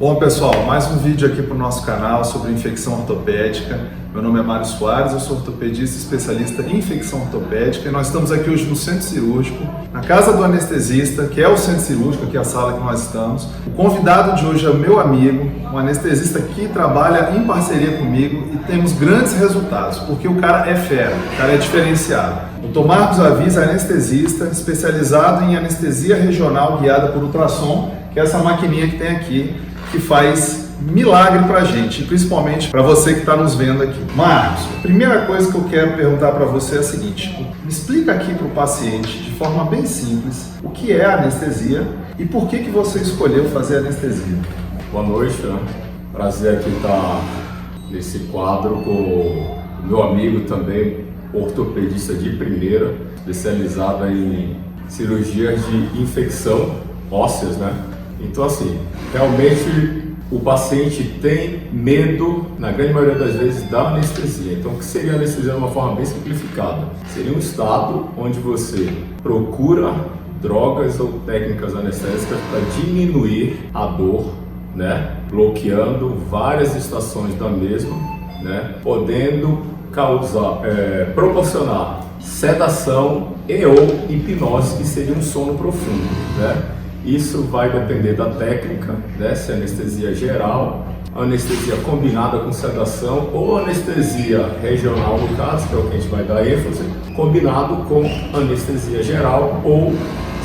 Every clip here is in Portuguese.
Bom pessoal, mais um vídeo aqui para o nosso canal sobre infecção ortopédica. Meu nome é Mário Soares, eu sou ortopedista especialista em infecção ortopédica e nós estamos aqui hoje no centro cirúrgico, na casa do anestesista, que é o centro cirúrgico, aqui é a sala que nós estamos. O convidado de hoje é o meu amigo, um anestesista que trabalha em parceria comigo e temos grandes resultados, porque o cara é fera, o cara é diferenciado. O Dr. Marcos Avis é anestesista, especializado em anestesia regional guiada por ultrassom, que é essa maquininha que tem aqui, que faz milagre pra gente, principalmente para você que está nos vendo aqui. Marcos, a primeira coisa que eu quero perguntar para você é a seguinte: me explica aqui para o paciente, de forma bem simples, o que é a anestesia e por que você escolheu fazer anestesia. Boa noite, prazer aqui estar nesse quadro com o meu amigo também, ortopedista de primeira, especializado em cirurgias de infecção ósseas, né? Então, assim, realmente o paciente tem medo, na grande maioria das vezes, da anestesia. Então, o que seria a anestesia de uma forma bem simplificada? Seria um estado onde você procura drogas ou técnicas anestésicas para diminuir a dor, né? Bloqueando várias estações da mesma, né? Podendo proporcionar sedação e ou hipnose, que seria um sono profundo, né? Isso vai depender da técnica, né? Se é anestesia geral, anestesia combinada com sedação ou anestesia regional, no caso, que é o que a gente vai dar ênfase, combinado com anestesia geral ou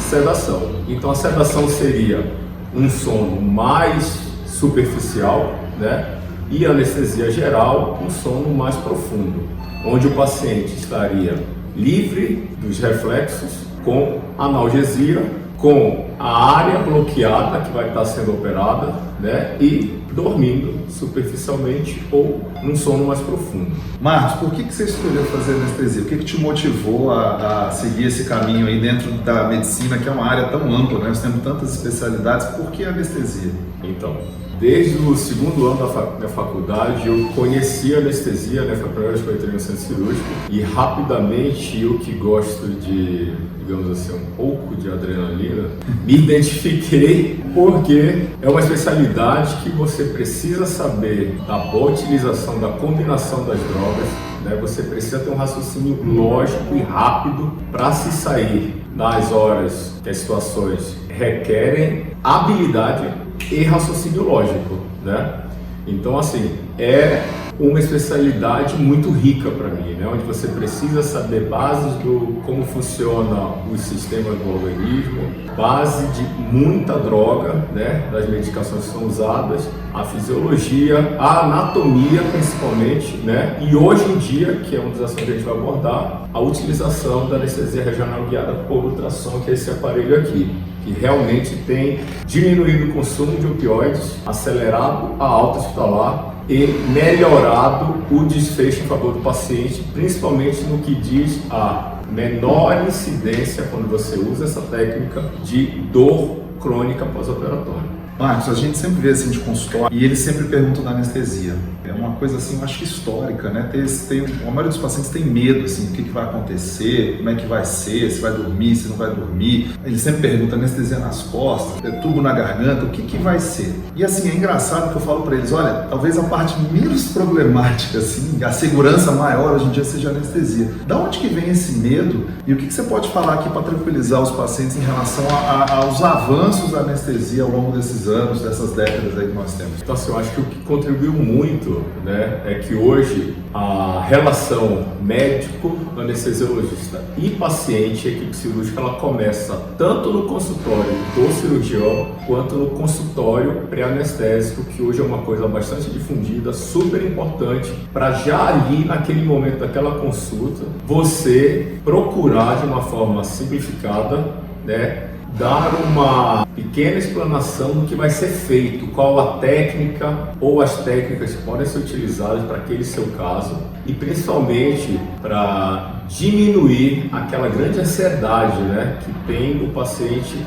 sedação. Então a sedação seria um sono mais superficial, né? E a anestesia geral, um sono mais profundo, onde o paciente estaria livre dos reflexos, com analgesia, com a área bloqueada que vai estar sendo operada, né, e dormindo superficialmente ou num sono mais profundo. Marcos, por que você escolheu fazer anestesia? O que te motivou a seguir esse caminho aí dentro da medicina, que é uma área tão ampla, né? Nós temos tantas especialidades, por que anestesia? Então, desde o segundo ano da faculdade eu conheci a anestesia, né? Foi a primeira vez que eu entrei no centro cirúrgico e rapidamente eu, que gosto de, digamos assim, um pouco de adrenalina, me identifiquei, porque é uma especialidade que você precisa saber da boa utilização, da combinação das drogas, né? Você precisa ter um raciocínio lógico e rápido para se sair nas horas que as situações requerem habilidade e raciocínio lógico, né? Então, assim, é uma especialidade muito rica para mim, né? Onde você precisa saber bases do como funciona os sistemas do organismo, base de muita droga, né? Das medicações que são usadas, a fisiologia, a anatomia principalmente, né? E hoje em dia, que é um dos assuntos que a gente vai abordar, a utilização da anestesia regional guiada por ultrassom, que é esse aparelho aqui, que realmente tem diminuído o consumo de opioides, acelerado a alta hospitalar e melhorado o desfecho em favor do paciente, principalmente no que diz a menor incidência, quando você usa essa técnica, de dor crônica pós-operatória. Marcos, a gente sempre vê assim de consultório e eles sempre perguntam da anestesia. É uma coisa assim, eu acho que histórica, né? A maioria dos pacientes tem medo, assim, do que vai acontecer, como é que vai ser, se vai dormir, se não vai dormir. Eles sempre perguntam anestesia nas costas, tubo na garganta, o que vai ser? E assim, é engraçado que eu falo para eles, olha, talvez a parte menos problemática, assim, a segurança maior hoje em dia seja a anestesia. Da onde que vem esse medo e o que você pode falar aqui para tranquilizar os pacientes em relação aos avanços da anestesia ao longo desses anos, dessas décadas aí que nós temos? Então, assim, eu acho que o que contribuiu muito, né, é que hoje a relação médico-anestesiologista e paciente, equipe cirúrgica, ela começa tanto no consultório do cirurgião quanto no consultório pré-anestésico, que hoje é uma coisa bastante difundida, super importante, para já ali naquele momento daquela consulta você procurar de uma forma simplificada, né, dar uma pequena explanação do que vai ser feito, qual a técnica ou as técnicas que podem ser utilizadas para aquele seu caso e principalmente para diminuir aquela grande ansiedade, né, que tem do paciente.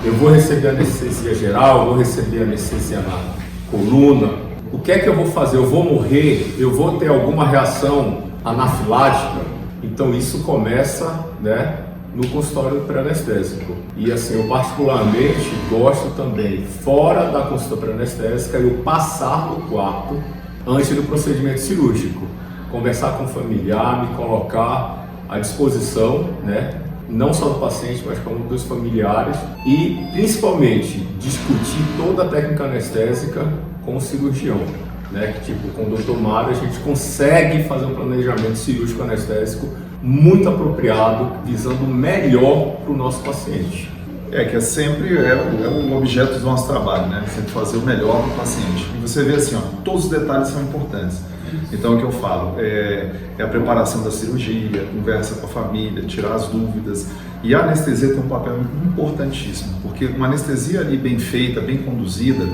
Eu vou receber anestesia geral, eu vou receber anestesia na coluna, o que é que eu vou fazer? Eu vou morrer? Eu vou ter alguma reação anafilática? Então isso começa, né, no consultório pré-anestésico. E assim, eu particularmente gosto também, fora da consulta pré-anestésica, eu passar no quarto antes do procedimento cirúrgico. Conversar com o familiar, me colocar à disposição, né? Não só do paciente, mas como dos familiares e principalmente discutir toda a técnica anestésica com o cirurgião, né? Tipo, com o Dr. Mário a gente consegue fazer um planejamento cirúrgico anestésico muito apropriado, visando o melhor para o nosso paciente. Que é sempre o objeto do nosso trabalho, né? Sempre fazer o melhor para o paciente. E você vê assim, ó, todos os detalhes são importantes. Então o que eu falo é a preparação da cirurgia, conversa com a família, tirar as dúvidas. E a anestesia tem um papel importantíssimo, porque uma anestesia ali bem feita, bem conduzida,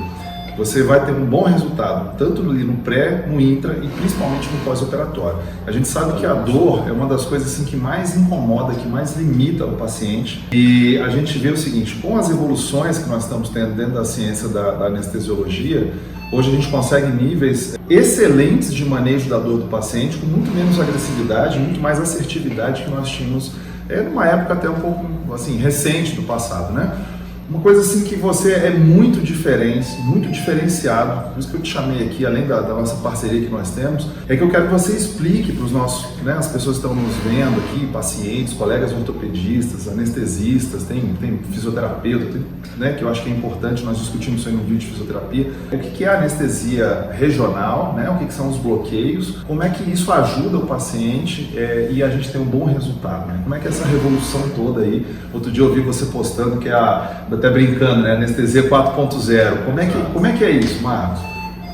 você vai ter um bom resultado, tanto no pré, no intra e principalmente no pós-operatório. A gente sabe que a dor é uma das coisas assim, que mais incomoda, que mais limita o paciente. E a gente vê o seguinte, com as evoluções que nós estamos tendo dentro da ciência da anestesiologia, hoje a gente consegue níveis excelentes de manejo da dor do paciente, com muito menos agressividade, muito mais assertividade que nós tínhamos numa época até um pouco assim, recente do passado, né? Uma coisa assim que você é muito diferente, muito diferenciado, por isso que eu te chamei aqui, além da nossa parceria que nós temos, é que eu quero que você explique para os nossos, né, as pessoas que estão nos vendo aqui, pacientes, colegas ortopedistas, anestesistas, tem fisioterapeuta, né, que eu acho que é importante, nós discutimos isso aí no vídeo de fisioterapia, o que é a anestesia regional, né, o que são os bloqueios, como é que isso ajuda o paciente e a gente tem um bom resultado, né? Como é que é essa revolução toda aí, outro dia eu vi você postando que até brincando, né? Anestesia 4.0. Como é que é isso, Marcos?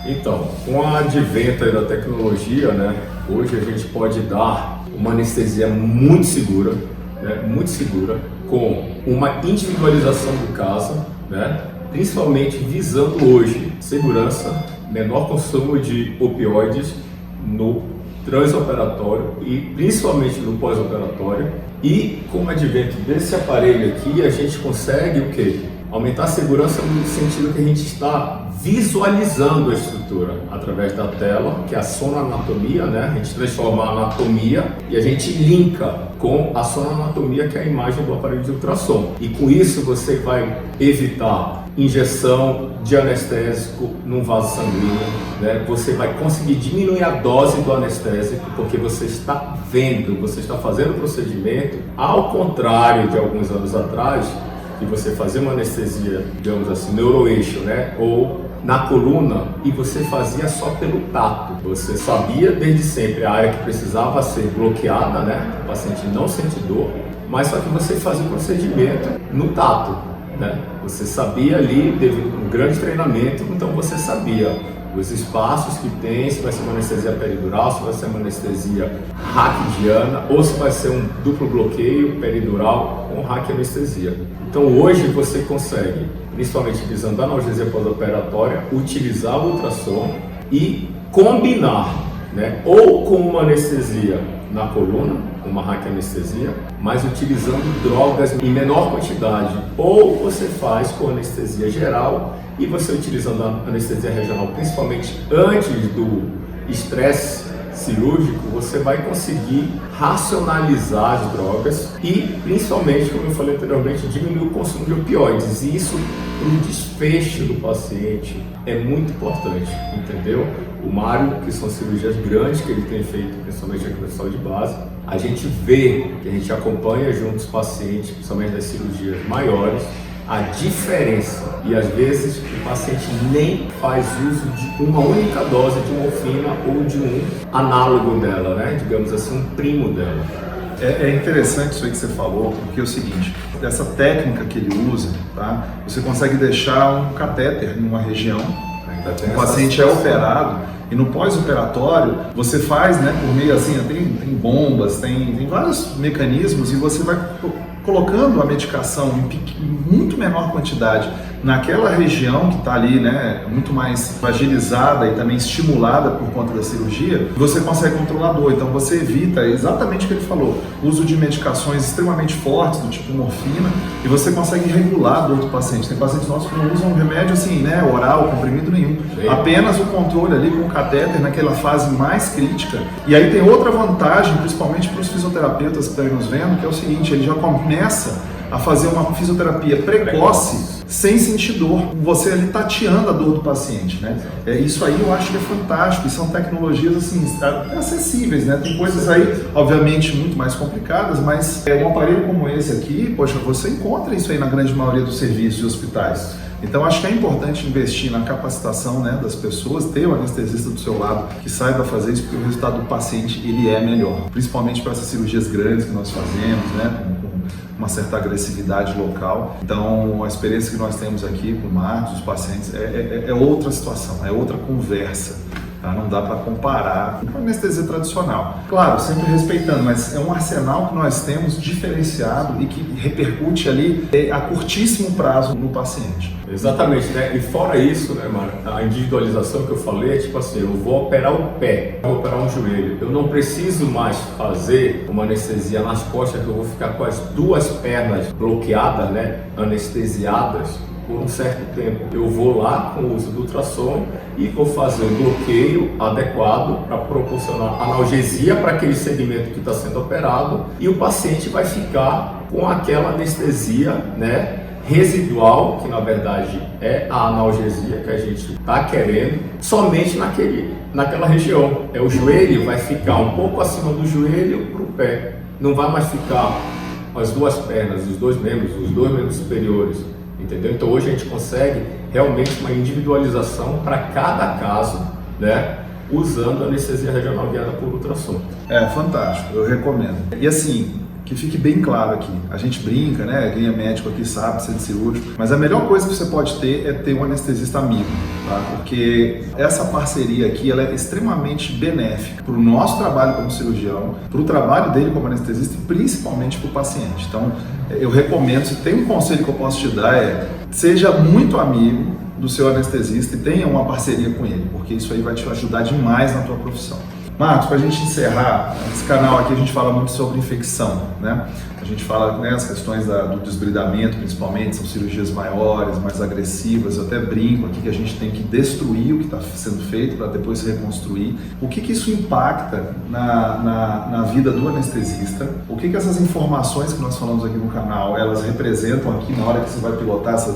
Então, com o advento da tecnologia, né? Hoje a gente pode dar uma anestesia muito segura, né? Muito segura, com uma individualização do caso, né? Principalmente visando hoje segurança, menor consumo de opioides no transoperatório e principalmente no pós-operatório. E com o advento desse aparelho aqui, a gente consegue o quê? Aumentar a segurança no sentido que a gente está visualizando a estrutura através da tela, que é a sonoanatomia, né? A gente transforma a anatomia e a gente linka com a sonoanatomia, que é a imagem do aparelho de ultrassom. E com isso você vai evitar injeção de anestésico num vaso sanguíneo, né? Você vai conseguir diminuir a dose do anestésico, porque você está vendo, você está fazendo o procedimento, ao contrário de alguns anos atrás, que você fazia uma anestesia, digamos assim, neuroeixo, né? Ou na coluna, e você fazia só pelo tato. Você sabia desde sempre a área que precisava ser bloqueada, né? O paciente não sente dor, mas só que você fazia o procedimento no tato, né? Você sabia ali, devido a um grande treinamento, então você sabia os espaços que tem, se vai ser uma anestesia peridural, se vai ser uma anestesia raquidiana, ou se vai ser um duplo bloqueio peridural com raquianestesia. Então hoje você consegue, principalmente visando a analgesia pós-operatória, utilizar o ultrassom e combinar, né, ou com uma anestesia na coluna, uma raquianestesia, mas utilizando drogas em menor quantidade, ou você faz com anestesia geral e você utilizando a anestesia regional, principalmente antes do estresse cirúrgico, você vai conseguir racionalizar as drogas e, principalmente, como eu falei anteriormente, diminuir o consumo de opioides. E isso, para o desfecho do paciente, é muito importante, entendeu? O Mário, que são cirurgias grandes que ele tem feito, principalmente aqui no hospital de base, a gente vê, que a gente acompanha junto os pacientes, principalmente das cirurgias maiores, a diferença, e às vezes o paciente nem faz uso de uma única dose de morfina ou de um análogo dela, né? Digamos assim, um primo dela. É interessante isso aí que você falou, porque é o seguinte, essa técnica que ele usa, tá? Você consegue deixar um catéter em uma região, o paciente é operado, e no pós-operatório você faz, né, por meio assim, tem bombas, tem vários mecanismos, e você vai colocando a medicação em muito menor quantidade naquela região que está ali, né, muito mais fragilizada e também estimulada por conta da cirurgia, você consegue controlar a dor. Então você evita exatamente o que ele falou, o uso de medicações extremamente fortes, do tipo morfina, e você consegue regular a dor do paciente. Tem pacientes nossos que não usam remédio assim, né, oral, comprimido nenhum. Apenas o controle ali com o catéter naquela fase mais crítica. E aí tem outra vantagem, principalmente para os fisioterapeutas que estão aí nos vendo, que é o seguinte, ele já começa a fazer uma fisioterapia precoce sem sentir dor. Você ali tateando a dor do paciente, né? Isso aí eu acho que é fantástico, e são tecnologias assim, acessíveis, né? Tem coisas aí, obviamente, muito mais complicadas, mas um aparelho como esse aqui, poxa, você encontra isso aí na grande maioria dos serviços de hospitais. Então acho que é importante investir na capacitação, né, das pessoas, ter um anestesista do seu lado que saiba fazer isso, porque o resultado do paciente ele é melhor, principalmente para essas cirurgias grandes que nós fazemos, né, com uma certa agressividade local. Então a experiência que nós temos aqui com o Marcos, os pacientes, é outra situação, é outra conversa. Tá? Não dá para comparar com a anestesia tradicional. Claro, sempre respeitando, mas é um arsenal que nós temos diferenciado e que repercute ali a curtíssimo prazo no paciente. Exatamente, né? E fora isso, né, Mário, a individualização que eu falei é tipo assim, eu vou operar o pé, eu vou operar um joelho, eu não preciso mais fazer uma anestesia nas costas, que eu vou ficar com as duas pernas bloqueadas, né, anestesiadas por um certo tempo. Eu vou lá com o uso do ultrassom e vou fazer o bloqueio adequado para proporcionar analgesia para aquele segmento que está sendo operado, e o paciente vai ficar com aquela anestesia, né, residual, que na verdade é a analgesia que a gente está querendo, somente naquela região. O joelho vai ficar um pouco acima do joelho para o pé, não vai mais ficar as duas pernas, os dois membros superiores, entendeu? Então hoje a gente consegue realmente uma individualização para cada caso, né, usando a anestesia regional guiada por ultrassom. Fantástico, eu recomendo. E assim, que fique bem claro aqui, a gente brinca, né? Quem é médico aqui sabe, centro cirúrgico, mas a melhor coisa que você pode ter é ter um anestesista amigo, tá? Porque essa parceria aqui, ela é extremamente benéfica para o nosso trabalho como cirurgião, para o trabalho dele como anestesista e principalmente para o paciente. Então, eu recomendo, se tem um conselho que eu posso te dar seja muito amigo do seu anestesista e tenha uma parceria com ele, porque isso aí vai te ajudar demais na tua profissão. Marcos, para a gente encerrar, esse canal aqui a gente fala muito sobre infecção, né? A gente fala, né, as questões do desbridamento, principalmente, são cirurgias maiores, mais agressivas. Eu até brinco aqui que a gente tem que destruir o que está sendo feito para depois reconstruir. O que isso impacta na vida do anestesista? O que essas informações que nós falamos aqui no canal, elas representam aqui na hora que você vai pilotar essa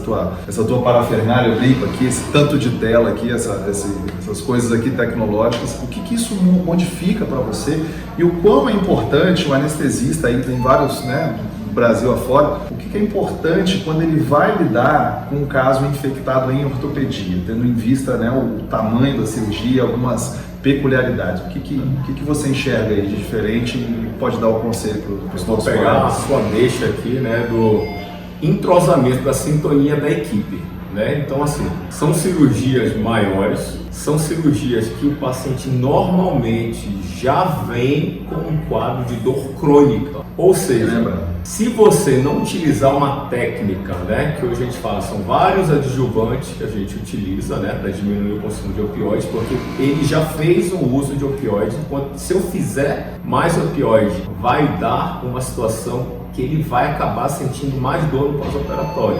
tua parafernália, eu brinco aqui, esse tanto de tela aqui, essas coisas aqui tecnológicas, o que isso modifica para você e o quão é importante o anestesista, aí tem vários, né, do Brasil afora, o que é importante quando ele vai lidar com um caso infectado em ortopedia, tendo em vista, né, o tamanho da cirurgia, algumas peculiaridades. O que você enxerga aí de diferente e pode dar o conselho para os nossos colegas? Vou pegar a sua deixa aqui, né, do entrosamento, da sintonia da equipe, né? Então, assim, são cirurgias maiores, são cirurgias que o paciente normalmente já vem com um quadro de dor crônica. Ou seja, se você não utilizar uma técnica, né, que hoje a gente fala, são vários adjuvantes que a gente utiliza, né, para diminuir o consumo de opioides, porque ele já fez um uso de opioides, enquanto se eu fizer mais opioide, vai dar uma situação que ele vai acabar sentindo mais dor no pós-operatório.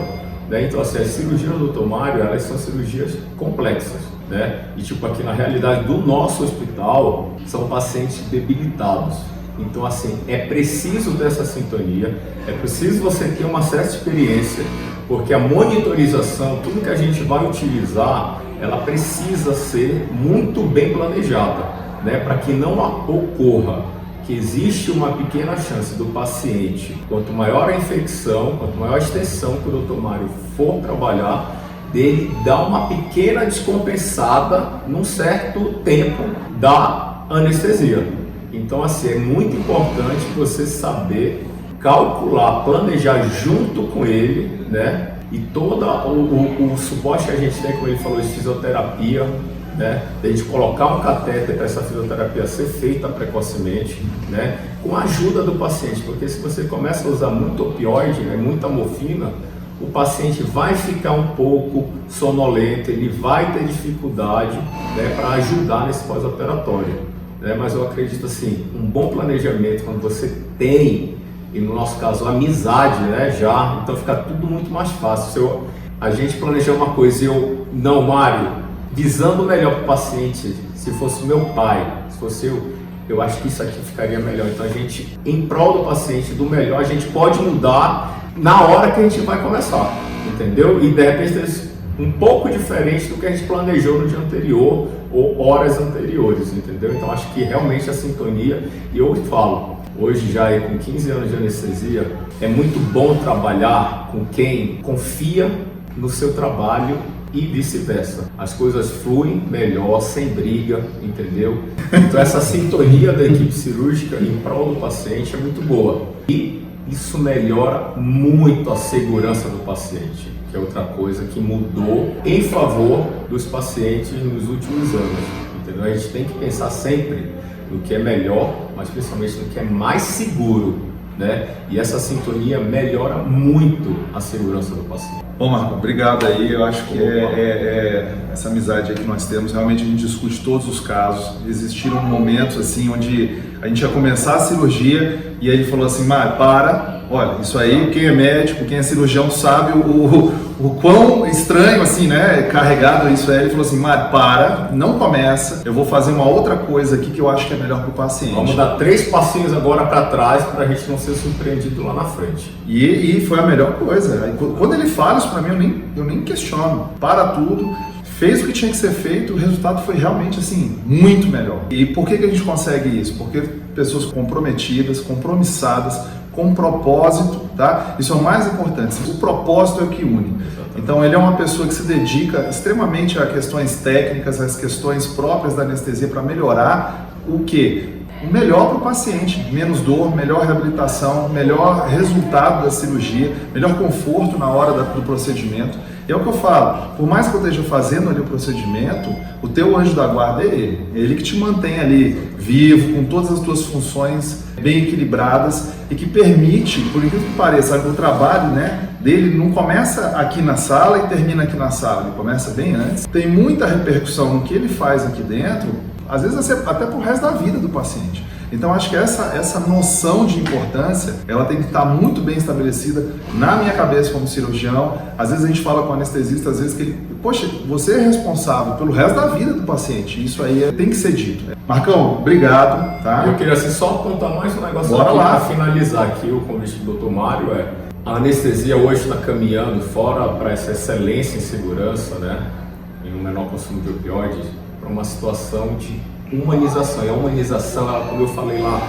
Né? Então, assim, as cirurgias do Dr. Mário, elas são cirurgias complexas, né? E tipo, aqui na realidade do nosso hospital, são pacientes debilitados. Então, assim, é preciso dessa sintonia, é preciso você ter uma certa experiência, porque a monitorização, tudo que a gente vai utilizar, ela precisa ser muito bem planejada, né? Para que não ocorra que existe uma pequena chance do paciente, quanto maior a infecção, quanto maior a extensão que o Dr. Mário for trabalhar, dele dar uma pequena descompensada num certo tempo da anestesia. Então, assim, é muito importante você saber calcular, planejar junto com ele, né? E todo o suporte que a gente tem, como ele falou, de fisioterapia, né? De a gente colocar um catéter para essa fisioterapia ser feita precocemente, né? Com a ajuda do paciente, porque se você começa a usar muito opioide, né? Muita morfina, o paciente vai ficar um pouco sonolento, ele vai ter dificuldade, né, para ajudar nesse pós-operatório, né? Mas eu acredito assim, um bom planejamento, quando você tem, e no nosso caso, amizade, né, já, então fica tudo muito mais fácil. Se a gente planejar uma coisa e não, Mário, visando o melhor para o paciente. Se fosse meu pai, se fosse eu acho que isso aqui ficaria melhor. Então a gente, em prol do paciente, do melhor, a gente pode mudar na hora que a gente vai começar, entendeu? E de repente um pouco diferente do que a gente planejou no dia anterior ou horas anteriores, entendeu? Então acho que realmente a sintonia, e eu falo, hoje já com 15 anos de anestesia, é muito bom trabalhar com quem confia no seu trabalho e vice-versa. As coisas fluem melhor, sem briga, entendeu? Então essa sintonia da equipe cirúrgica em prol do paciente é muito boa. E isso melhora muito a segurança do paciente, que é outra coisa que mudou em favor dos pacientes nos últimos anos, entendeu? A gente tem que pensar sempre no que é melhor, mas principalmente no que é mais seguro, né? E essa sintonia melhora muito a segurança do paciente. Bom, Marco, obrigado aí. Eu acho que essa amizade aí que nós temos, realmente a gente discute todos os casos. Existiram momentos assim onde a gente ia começar a cirurgia e aí ele falou assim, Mário, olha, isso aí, quem é médico, quem é cirurgião sabe o quão estranho, assim, né, carregado isso é. Ele falou assim, Mário, não começa, eu vou fazer uma outra coisa aqui que eu acho que é melhor para o paciente. Vamos dar 3 passinhos agora para trás para a gente não ser surpreendido lá na frente. E foi a melhor coisa. Aí, quando ele fala isso para mim, eu nem questiono. Para tudo, fez o que tinha que ser feito, o resultado foi realmente, assim, muito melhor. E por que a gente consegue isso? Porque pessoas comprometidas, compromissadas, com propósito, tá? Isso é o mais importante. O propósito é o que une. Então ele é uma pessoa que se dedica extremamente a questões técnicas, às questões próprias da anestesia para melhorar o quê? O melhor para o paciente, menos dor, melhor reabilitação, melhor resultado da cirurgia, melhor conforto na hora do procedimento. E é o que eu falo, por mais que eu esteja fazendo ali o procedimento, o teu anjo da guarda é ele que te mantém ali vivo, com todas as tuas funções bem equilibradas e que permite, por incrível que pareça, o trabalho, né, dele não começa aqui na sala e termina aqui na sala, ele começa bem antes. Tem muita repercussão no que ele faz aqui dentro, às vezes até pro resto da vida do paciente. Então acho que essa noção de importância, ela tem que estar muito bem estabelecida na minha cabeça como cirurgião. Às vezes a gente fala com o anestesista, às vezes que ele, poxa, você é responsável pelo resto da vida do paciente. Isso aí tem que ser dito. Marcão, obrigado. Tá? Eu queria assim, só apontar mais um negócio Bora aqui lá. para finalizar aqui o convite do Dr. Mário. A anestesia hoje está caminhando fora para essa excelência em segurança, né, em um menor consumo de opioides, para uma situação de humanização. E a humanização, como eu falei lá,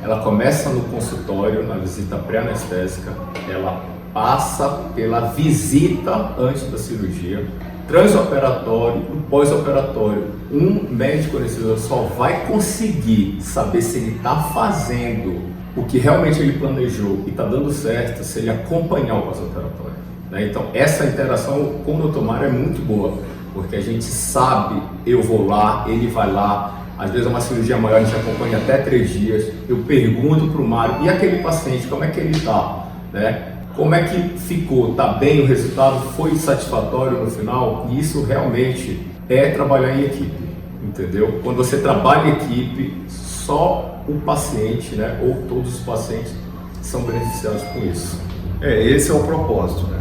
ela começa no consultório, na visita pré-anestésica, ela passa pela visita antes da cirurgia, transoperatório e pós-operatório. Um médico anestesista só vai conseguir saber se ele está fazendo o que realmente ele planejou e está dando certo se ele acompanhar o pós-operatório, né? Então essa interação com o Dr. Mário é muito boa, porque a gente sabe, eu vou lá, ele vai lá, às vezes é uma cirurgia maior, a gente acompanha até 3 dias, eu pergunto para o Mário, e aquele paciente, como é que ele está, né? Como é que ficou, está bem, o resultado foi satisfatório no final? E isso realmente é trabalhar em equipe, entendeu? Quando você trabalha em equipe, só o paciente, né, ou todos os pacientes são beneficiados com isso. Esse é o propósito, né?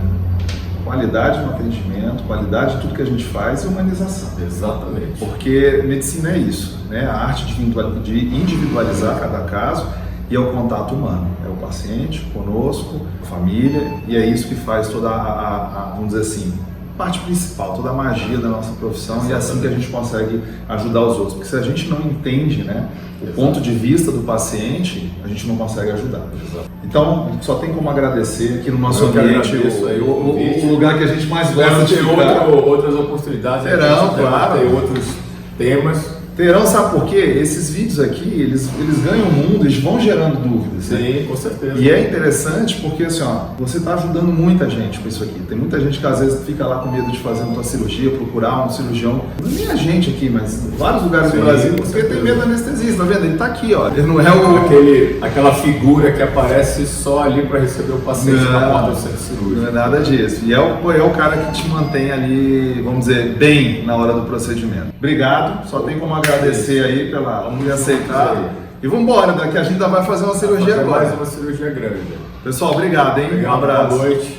Qualidade no atendimento, qualidade de tudo que a gente faz e humanização. Exatamente. Porque medicina é isso, né? A arte de individualizar cada caso e é o contato humano. É o paciente conosco, a família, e é isso que faz toda vamos dizer assim, parte principal, toda a magia da nossa profissão. Exatamente. E é assim que a gente consegue ajudar os outros. Porque se a gente não entende, né, o ponto de vista do paciente, a gente não consegue ajudar. Exato. Então, só tem como agradecer aqui no nosso ambiente, o lugar que a gente mais gosta de ficar. Outras oportunidades, terão, claro. Ter outros temas. Terão, sabe por quê? Esses vídeos aqui, eles ganham o mundo, eles vão gerando dúvidas. Sim, né? com certeza. E é interessante porque, assim, ó, você está ajudando muita gente com isso aqui. Tem muita gente que às vezes fica lá com medo de fazer uma cirurgia, procurar um cirurgião. Não é nem a gente aqui, mas em vários lugares do Brasil, porque tem medo da anestesista, tá vendo? Ele está aqui, ó. Ele não é aquela figura que aparece só ali para receber o paciente na porta do centro cirúrgico. Não é nada disso. E é o cara que te mantém ali, vamos dizer, bem na hora do procedimento. Obrigado, só tem como agradecer aí pela me aceitar. E vamos embora, daqui a gente ainda vai fazer uma cirurgia agora. Mais uma cirurgia grande. Pessoal, obrigado, hein? Obrigado, um abraço. boa noite.